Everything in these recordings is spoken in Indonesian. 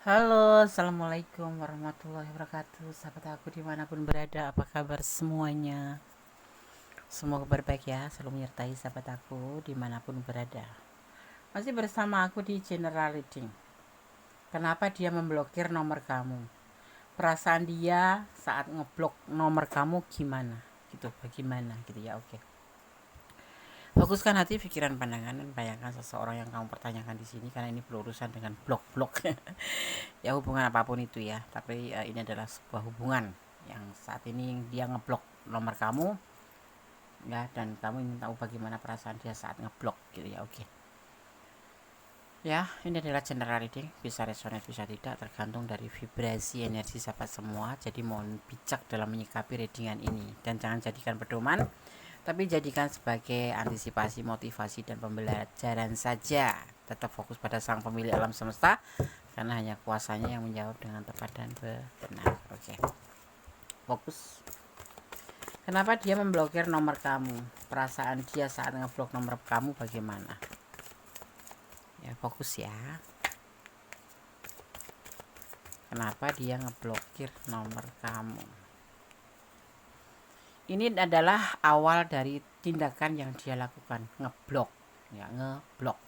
Halo, assalamualaikum warahmatullahi wabarakatuh. Sahabat aku dimanapun berada, apa kabar semuanya? Semoga kabar baik ya, selalu menyertai sahabat aku dimanapun berada. Masih bersama aku di General Reading. Kenapa dia memblokir nomor kamu? Perasaan dia saat ngeblok nomor kamu gimana? Gitu, bagaimana gitu ya, oke. Fokuskan hati, pikiran, pandangan, dan bayangkan seseorang yang kamu pertanyakan di sini karena ini berurusan dengan blok-blok. Ya hubungan apapun itu ya, tapi ini adalah sebuah hubungan yang saat ini dia ngeblok nomor kamu ya, dan kamu ingin tahu bagaimana perasaan dia saat ngeblok gitu ya, oke. Ya, ini adalah general reading, bisa resonate bisa tidak, tergantung dari vibrasi energi sahabat semua. Jadi mohon bijak dalam menyikapi readingan ini dan jangan jadikan pedoman, tapi jadikan sebagai antisipasi, motivasi, dan pembelajaran saja. Tetap fokus pada sang pemilik alam semesta, karena hanya kuasanya yang menjawab dengan tepat dan benar. Oke, fokus. Kenapa dia memblokir nomor kamu? Perasaan dia saat ngeblok nomor kamu bagaimana? Ya, fokus ya. Kenapa dia ngeblokir nomor kamu? Ini adalah awal dari tindakan yang dia lakukan, ngeblok. Ya, ngeblok.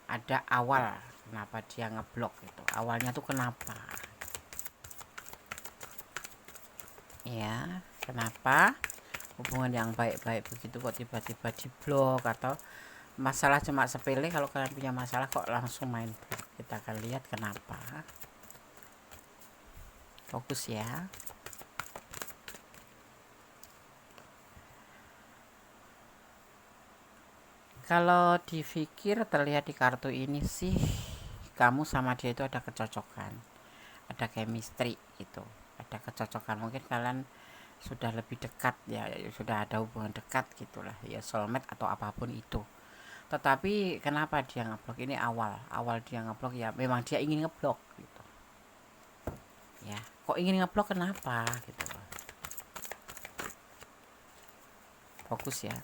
Ada awal kenapa dia ngeblok itu. Awalnya tuh kenapa? Ya, kenapa hubungan yang baik-baik begitu kok tiba-tiba diblok, atau masalah cuma sepele, kalau kalian punya masalah kok langsung main blok. Kita akan lihat kenapa. Fokus ya. Kalau dipikir terlihat di kartu ini sih, kamu sama dia itu ada kecocokan, ada chemistry gitu, ada kecocokan. Mungkin kalian sudah lebih dekat ya, sudah ada hubungan dekat gitulah ya, soulmate atau apapun itu. Tetapi kenapa dia ngeblok? Ini awal dia ngeblok ya, memang dia ingin ngeblok gitu ya. Kok ingin ngeblok, kenapa gitu? Fokus ya.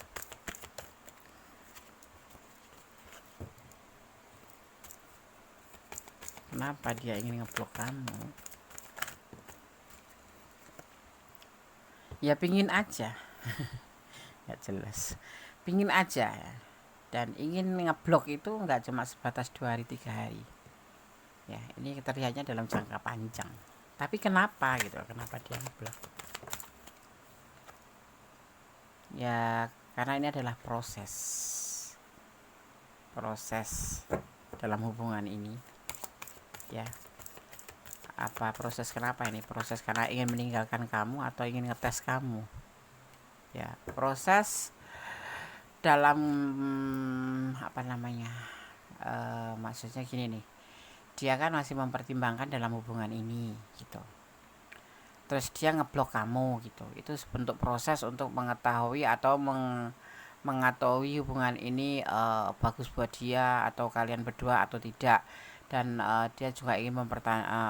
Kenapa dia ingin ngeblok kamu? Ya pingin aja. Nggak jelas, pingin aja ya. Dan ingin ngeblok itu nggak cuma sebatas 2 hari 3 hari ya, ini terlihatnya dalam jangka panjang. Tapi kenapa gitu, kenapa dia ngeblok? Ya karena ini adalah proses dalam hubungan ini ya. Apa proses, kenapa ini proses? Karena ingin meninggalkan kamu atau ingin ngetes kamu ya. Proses dalam apa namanya, maksudnya gini nih, dia kan masih mempertimbangkan dalam hubungan ini gitu, terus dia ngeblok kamu gitu. Itu bentuk proses untuk mengetahui atau mengetahui hubungan ini bagus buat dia atau kalian berdua atau tidak. Dan dia juga ingin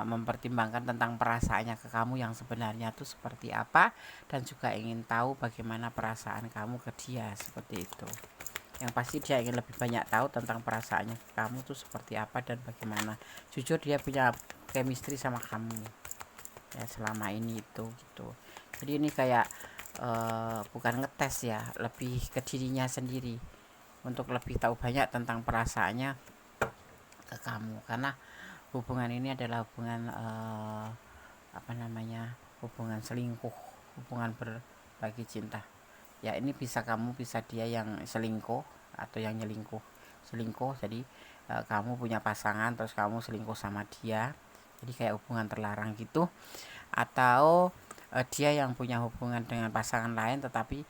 mempertimbangkan tentang perasaannya ke kamu yang sebenarnya tuh seperti apa, dan juga ingin tahu bagaimana perasaan kamu ke dia, seperti itu. Yang pasti dia ingin lebih banyak tahu tentang perasaannya ke kamu tuh seperti apa dan bagaimana jujur dia punya chemistry sama kamu ya selama ini itu gitu. Jadi ini kayak bukan ngetes ya, lebih ke dirinya sendiri untuk lebih tahu banyak tentang perasaannya ke kamu, karena hubungan ini adalah hubungan apa namanya, hubungan selingkuh, hubungan berbagi cinta ya. Ini bisa kamu, bisa dia yang selingkuh atau yang selingkuh. Jadi kamu punya pasangan terus kamu selingkuh sama dia, jadi kayak hubungan terlarang gitu. Atau dia yang punya hubungan dengan pasangan lain tetapi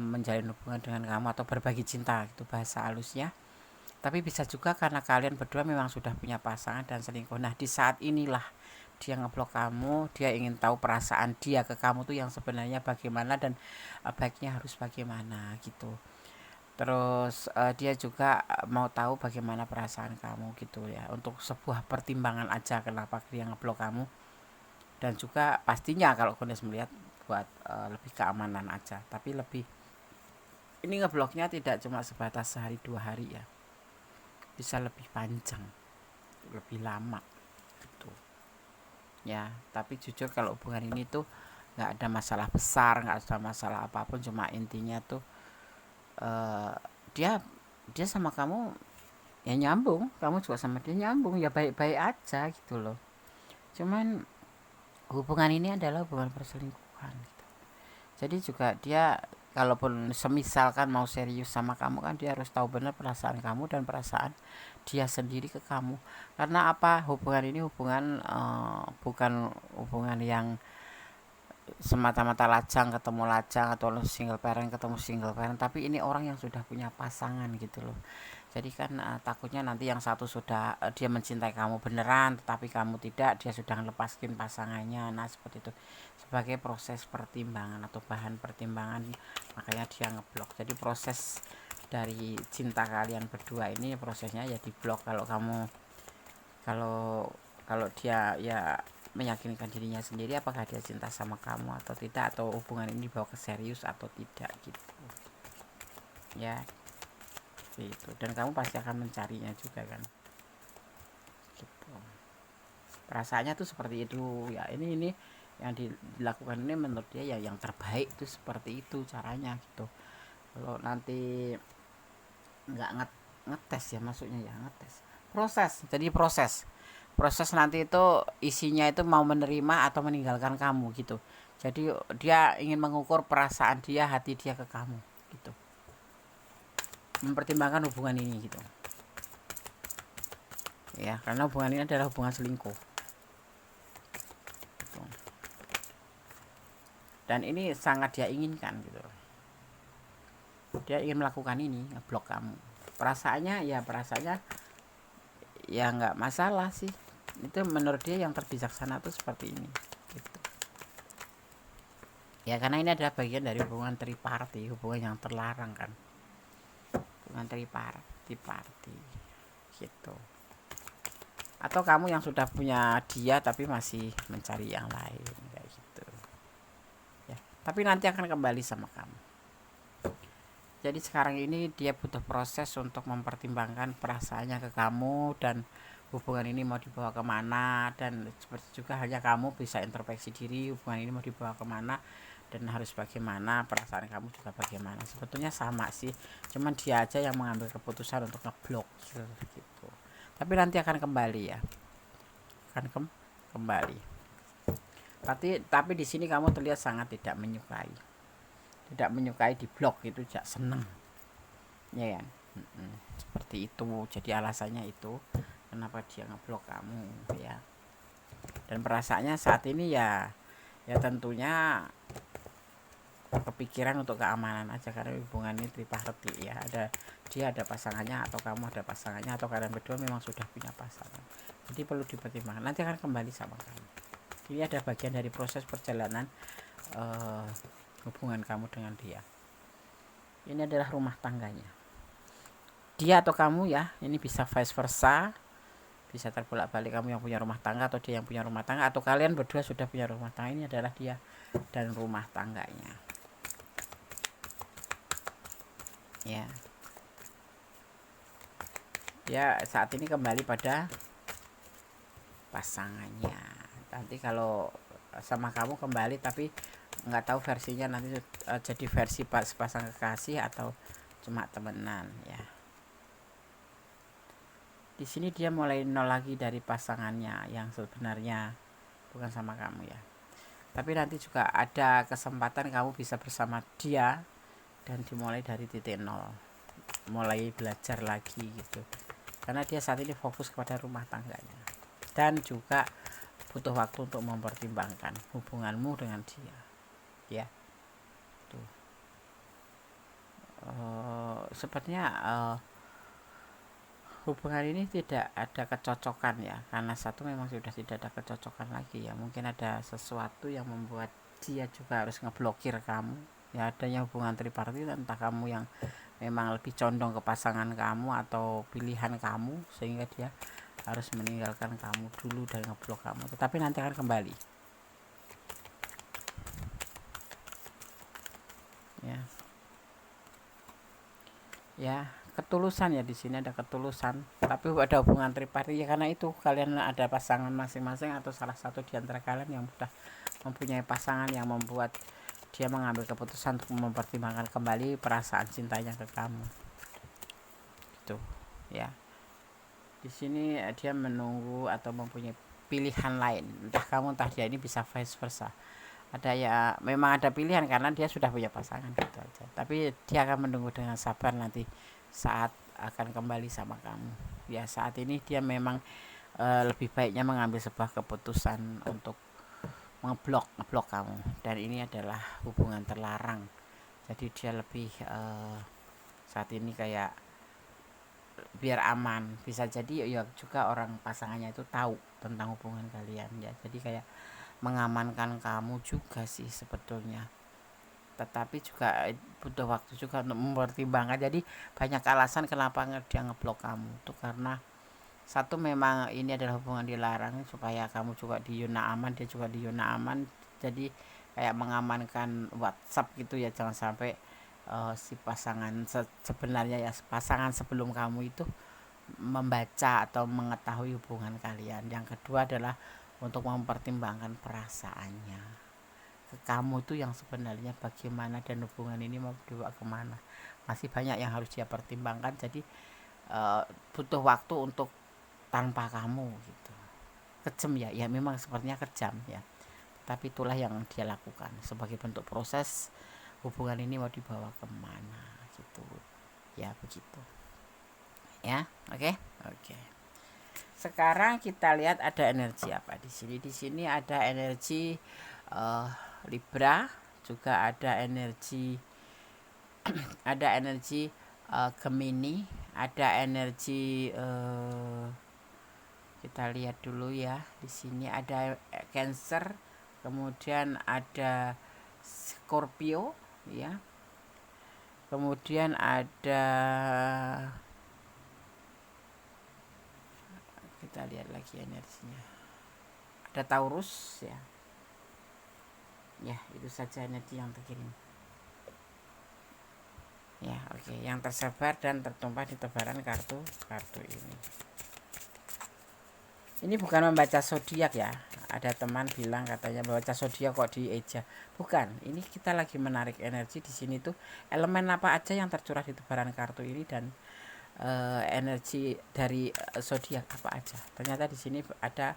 menjalin hubungan dengan kamu atau berbagi cinta, itu bahasa halusnya. Tapi bisa juga karena kalian berdua memang sudah punya pasangan dan selingkuh. Nah di saat inilah dia ngeblok kamu, dia ingin tahu perasaan dia ke kamu tuh yang sebenarnya bagaimana, dan baiknya harus bagaimana gitu. Terus dia juga mau tahu bagaimana perasaan kamu gitu ya, untuk sebuah pertimbangan aja kenapa dia ngeblok kamu. Dan juga pastinya kalau kondisi melihat buat lebih keamanan aja, tapi lebih ini ngebloknya tidak cuma sebatas sehari 2 hari ya, bisa lebih panjang, lebih lama. ya. Tapi jujur kalau hubungan ini tuh nggak ada masalah besar, nggak ada masalah apapun, cuma intinya tuh eh, dia dia sama kamu ya nyambung, kamu juga sama dia nyambung, ya baik-baik aja gitu loh. Cuman hubungan ini adalah hubungan perselingkuhan gitu. Jadi juga dia kalaupun semisalkan mau serius sama kamu kan dia harus tahu benar perasaan kamu dan perasaan dia sendiri ke kamu. Karena apa, hubungan ini hubungan bukan hubungan yang semata-mata lajang ketemu lajang atau single parent ketemu single parent, tapi ini orang yang sudah punya pasangan gitu loh. Jadi kan takutnya nanti yang satu sudah dia mencintai kamu beneran tetapi kamu tidak, dia sudah melepaskan pasangannya. Nah seperti itu, sebagai proses pertimbangan atau bahan pertimbangan, makanya dia ngeblok. Jadi proses dari cinta kalian berdua ini prosesnya ya diblok. Kalau kalau dia ya meyakinkan dirinya sendiri apakah dia cinta sama kamu atau tidak, atau hubungan ini dibawa ke serius atau tidak gitu ya. Gitu, dan kamu pasti akan mencarinya juga kan gitu. Perasaannya tuh seperti itu ya. Ini yang dilakukan ini menurut dia ya yang terbaik tuh seperti itu caranya gitu. Kalau nanti nggak ngetes ya, maksudnya ya ngetes proses. Jadi proses nanti itu isinya itu mau menerima atau meninggalkan kamu gitu. Jadi dia ingin mengukur perasaan dia, hati dia ke kamu gitu, mempertimbangkan hubungan ini gitu ya, karena hubungan ini adalah hubungan selingkuh gitu. Dan ini sangat dia inginkan gitu, dia ingin melakukan ini, ngeblok kamu. Perasaannya ya nggak masalah sih, itu menurut dia yang terbijaksana tuh seperti ini gitu ya, karena ini adalah bagian dari hubungan triparty, hubungan yang terlarang kan, hubungan triparty gitu. Atau kamu yang sudah punya dia tapi masih mencari yang lain kayak gitu ya, tapi nanti akan kembali sama kamu. Jadi sekarang ini dia butuh proses untuk mempertimbangkan perasaannya ke kamu dan hubungan ini mau dibawa kemana, dan seperti juga hanya kamu bisa introspeksi diri hubungan ini mau dibawa kemana dan harus bagaimana, perasaan kamu juga bagaimana. Sebetulnya sama sih, cuman dia aja yang mengambil keputusan untuk ngeblok gitu. Tapi nanti akan kembali ya, akan kembali. Tapi di sini kamu terlihat sangat tidak menyukai di blok itu, tidak seneng ya kan. Seperti itu, jadi alasannya itu kenapa dia ngeblok kamu ya. Dan perasaannya saat ini ya tentunya kepikiran untuk keamanan aja, karena hubungan ini triparty ya, dia ada pasangannya atau kamu ada pasangannya atau kalian berdua memang sudah punya pasangan. Jadi perlu dipertimbangkan, nanti akan kembali sama kamu. Ini ada bagian dari proses perjalanan hubungan kamu dengan dia. Ini adalah rumah tangganya dia atau kamu ya, ini bisa vice versa, bisa terbolak-balik, kamu yang punya rumah tangga atau dia yang punya rumah tangga, atau kalian berdua sudah punya rumah tangga. Ini adalah dia dan rumah tangganya ya saat ini kembali pada pasangannya. Nanti kalau sama kamu kembali tapi nggak tahu versinya nanti jadi versi sepasang kekasih atau cuma temenan ya. Di sini dia mulai nol lagi dari pasangannya yang sebenarnya bukan sama kamu ya. Tapi nanti juga ada kesempatan kamu bisa bersama dia dan dimulai dari titik nol, mulai belajar lagi gitu. Karena dia saat ini fokus kepada rumah tangganya dan juga butuh waktu untuk mempertimbangkan hubunganmu dengan dia ya. Tuh. Sepertinya hubungan ini tidak ada kecocokan ya, karena satu memang sudah tidak ada kecocokan lagi ya. Mungkin ada sesuatu yang membuat dia juga harus ngeblokir kamu ya. Adanya hubungan triparty, entah kamu yang memang lebih condong ke pasangan kamu atau pilihan kamu sehingga dia harus meninggalkan kamu dulu dan ngeblok kamu, tetapi nanti akan kembali ya. ketulusan ya, di sini ada ketulusan, tapi ada hubungan tripartit ya, karena itu kalian ada pasangan masing-masing atau salah satu di antara kalian yang sudah mempunyai pasangan yang membuat dia mengambil keputusan untuk mempertimbangkan kembali perasaan cintanya ke kamu. Gitu ya. Di sini dia menunggu atau mempunyai pilihan lain, entah kamu entah dia, ini bisa vice versa. Ada ya, memang ada pilihan karena dia sudah punya pasangan gitu aja, tapi dia akan menunggu dengan sabar nanti saat akan kembali sama kamu ya. Saat ini dia memang lebih baiknya mengambil sebuah keputusan untuk ngeblok kamu, dan ini adalah hubungan terlarang. Jadi dia lebih saat ini kayak biar aman, bisa jadi ya juga orang pasangannya itu tahu tentang hubungan kalian ya, jadi kayak mengamankan kamu juga sih sebetulnya, tetapi juga butuh waktu juga untuk mempertimbangkan. Jadi banyak alasan kenapa dia ngeblok kamu itu, karena satu, memang ini adalah hubungan dilarang supaya kamu juga di zona aman, dia juga di zona aman, jadi kayak mengamankan WhatsApp gitu ya, jangan sampai si pasangan sebenarnya ya, pasangan sebelum kamu itu membaca atau mengetahui hubungan kalian. Yang kedua adalah untuk mempertimbangkan perasaannya ke kamu tuh yang sebenarnya bagaimana, dan hubungan ini mau dibawa kemana. Masih banyak yang harus dia pertimbangkan, jadi butuh waktu untuk tanpa kamu gitu. Kejam ya, ya memang sepertinya kejam ya, tapi itulah yang dia lakukan sebagai bentuk proses hubungan ini mau dibawa kemana gitu ya, begitu ya. Oke. Sekarang kita lihat ada energi apa di sini. Di sini ada energi Libra, juga ada energi Gemini, ada energi kita lihat dulu ya. Di sini ada Cancer, kemudian ada Scorpio ya. Kemudian ada, kita lihat lagi energinya, ada Taurus ya. Ya, itu saja energi yang terkirim. Ya, oke. Yang tersebar dan tertumpah di tebaran kartu ini. Ini bukan membaca zodiak ya. Ada teman bilang katanya membaca zodiak kok dieja. Bukan, ini kita lagi menarik energi di sini tuh, elemen apa aja yang tercurah di tebaran kartu ini, dan energi dari zodiak apa aja. Ternyata di sini ada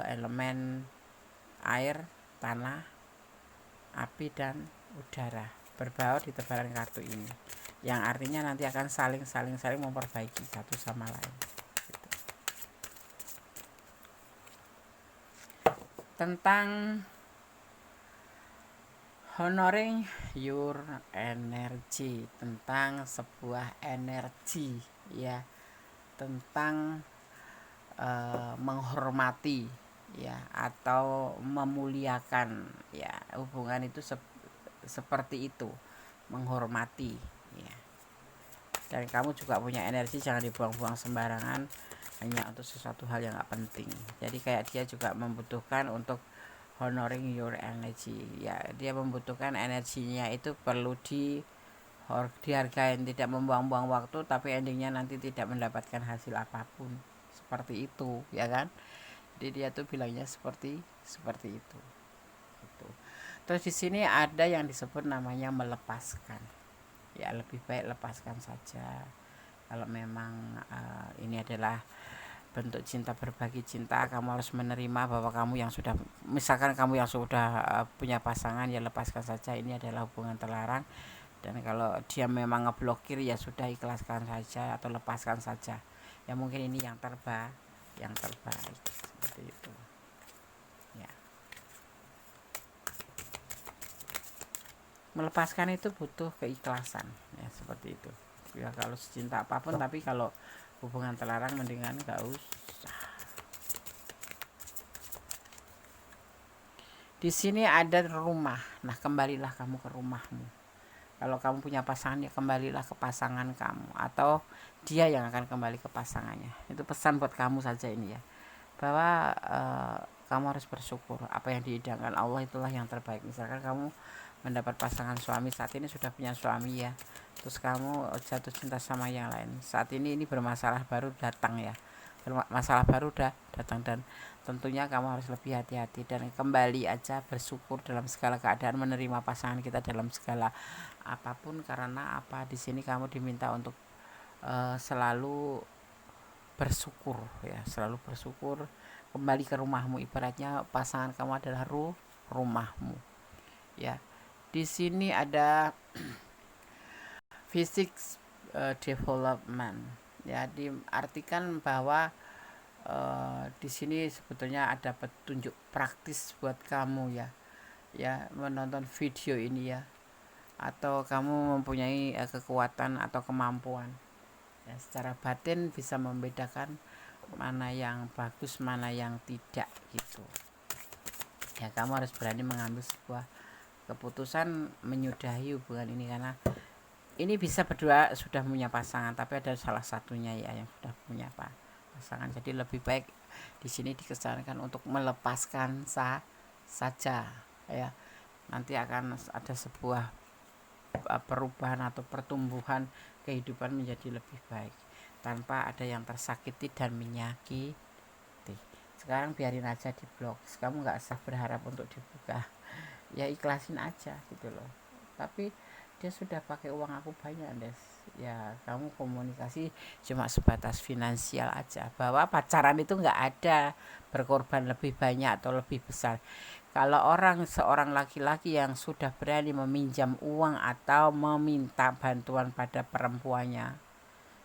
elemen air, tanah, api, dan udara berbaur di tebaran kartu ini, yang artinya nanti akan saling memperbaiki satu sama lain gitu. Tentang honoring your energy, tentang sebuah energi ya, tentang menghormati ya, atau memuliakan ya. Hubungan itu seperti itu, menghormati ya. Dan kamu juga punya energi, jangan dibuang-buang sembarangan hanya untuk sesuatu hal yang gak penting. Jadi kayak dia juga membutuhkan untuk honoring your energy ya, dia membutuhkan energinya itu perlu dihargain, tidak membuang-buang waktu tapi endingnya nanti tidak mendapatkan hasil apapun, seperti itu ya kan. Jadi dia tuh bilangnya seperti itu gitu. Terus di sini ada yang disebut namanya melepaskan ya, lebih baik lepaskan saja kalau memang ini adalah bentuk cinta, berbagi cinta. Kamu harus menerima bahwa kamu yang sudah, misalkan kamu yang sudah punya pasangan, ya lepaskan saja, ini adalah hubungan terlarang. Dan kalau dia memang ngeblokir, ya sudah, ikhlaskan saja atau lepaskan saja ya. Mungkin ini yang terbaik seperti itu ya. Melepaskan itu butuh keikhlasan ya, seperti itu ya. Kalau cinta apapun, tapi kalau hubungan terlarang mendingan gak usah. Di sini ada rumah. Nah, kembalilah kamu ke rumahmu. Kalau kamu punya pasangan, ya kembalilah ke pasangan kamu, atau dia yang akan kembali ke pasangannya. Itu pesan buat kamu saja ini ya. bahwa kamu harus bersyukur. Apa yang diidamkan Allah itulah yang terbaik. Misalkan kamu mendapat pasangan suami, saat ini sudah punya suami ya, terus kamu jatuh cinta sama yang lain, saat ini bermasalah baru datang ya, masalah baru udah datang, dan tentunya kamu harus lebih hati-hati dan kembali aja bersyukur dalam segala keadaan, menerima pasangan kita dalam segala apapun. Karena apa, di sini kamu diminta untuk selalu bersyukur ya, selalu bersyukur. Kembali ke rumahmu, ibaratnya pasangan kamu adalah rumahmu ya. Di sini ada physics development ya, diartikan bahwa di sini sebetulnya ada petunjuk praktis buat kamu ya, menonton video ini ya, atau kamu mempunyai kekuatan atau kemampuan ya, secara batin bisa membedakan mana yang bagus, mana yang tidak gitu ya. Kamu harus berani mengambil sebuah keputusan menyudahi hubungan ini, karena ini bisa berdua sudah punya pasangan, tapi ada salah satunya ya yang sudah punya pasangan. Jadi lebih baik di sini dikesankan untuk melepaskan saja ya. Nanti akan ada sebuah perubahan atau pertumbuhan kehidupan menjadi lebih baik tanpa ada yang tersakiti dan menyakiti. Sekarang biarin aja di blok, kamu nggak usah berharap untuk dibuka ya, ikhlasin aja gitu loh. Tapi dia sudah pakai uang aku banyak Des ya, kamu komunikasi cuma sebatas finansial aja, bahwa pacaran itu nggak ada berkorban lebih banyak atau lebih besar. Kalau seorang laki-laki yang sudah berani meminjam uang atau meminta bantuan pada perempuannya,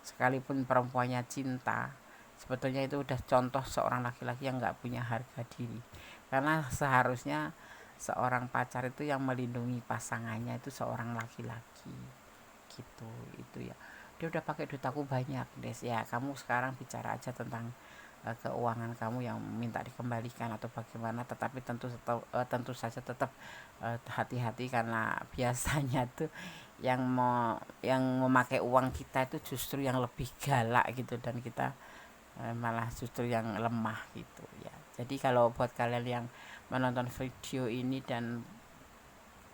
sekalipun perempuannya cinta, sebetulnya itu udah contoh seorang laki-laki yang nggak punya harga diri. Karena seharusnya seorang pacar itu yang melindungi pasangannya itu seorang laki-laki gitu. Itu ya, dia udah pakai duit aku banyak Des ya, kamu sekarang bicara aja tentang keuangan kamu yang minta dikembalikan atau bagaimana. Tetapi tentu saja tetap hati-hati, karena biasanya tuh yang memakai uang kita itu justru yang lebih galak gitu, dan kita malah justru yang lemah gitu ya. Jadi kalau buat kalian yang menonton video ini dan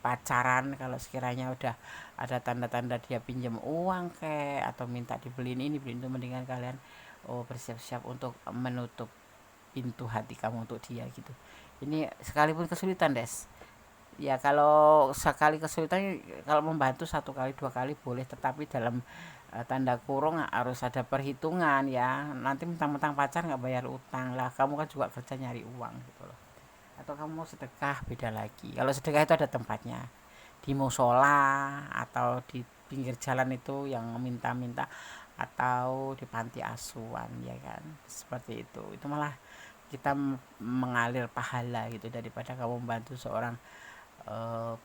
pacaran, kalau sekiranya udah ada tanda-tanda dia pinjam uang atau minta dibeliin ini beliin itu, mendingan kalian bersiap-siap untuk menutup pintu hati kamu untuk dia gitu. Ini sekalipun kesulitan Des ya, kalau sekali kesulitan, kalau membantu 1 kali 2 kali boleh, tetapi dalam tanda kurung harus ada perhitungan ya. Nanti mentang-mentang pacar nggak bayar utang lah, kamu kan juga kerja nyari uang gitu loh. Atau kamu mau sedekah, beda lagi. Kalau sedekah itu ada tempatnya, di musola atau di pinggir jalan itu yang minta-minta, atau di panti asuhan ya kan, seperti itu malah kita mengalir pahala gitu, daripada kamu membantu seorang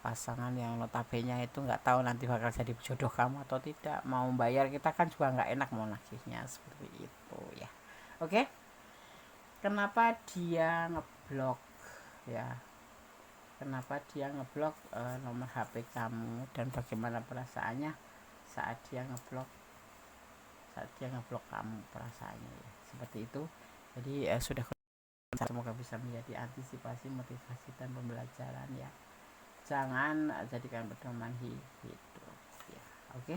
pasangan yang notabene itu nggak tahu nanti bakal jadi jodoh kamu atau tidak. Mau bayar kita kan juga nggak enak mau nagihnya, seperti itu ya. Oke, kenapa dia ngeblok ya, kenapa dia ngeblok nomor HP kamu, dan bagaimana perasaannya saat dia ngeblok kamu, perasaannya ya, seperti itu. Jadi sudah, semoga bisa menjadi antisipasi, motivasi, dan pembelajaran ya. Jangan jadikan pedoman hidup ya. Oke,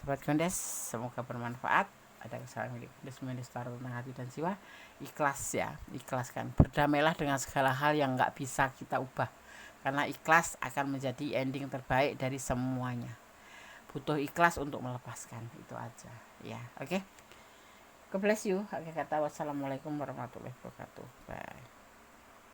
sobat Gondes, semoga bermanfaat. Ada kesalahan milik Gondes taruh hati dan jiwa, ikhlas ya, ikhlaskan, berdamailah dengan segala hal yang nggak bisa kita ubah, karena ikhlas akan menjadi ending terbaik dari semuanya. Butuh ikhlas untuk melepaskan, itu aja ya. Oke, God bless you. Oke, kata wassalamualaikum warahmatullahi wabarakatuh. Bye.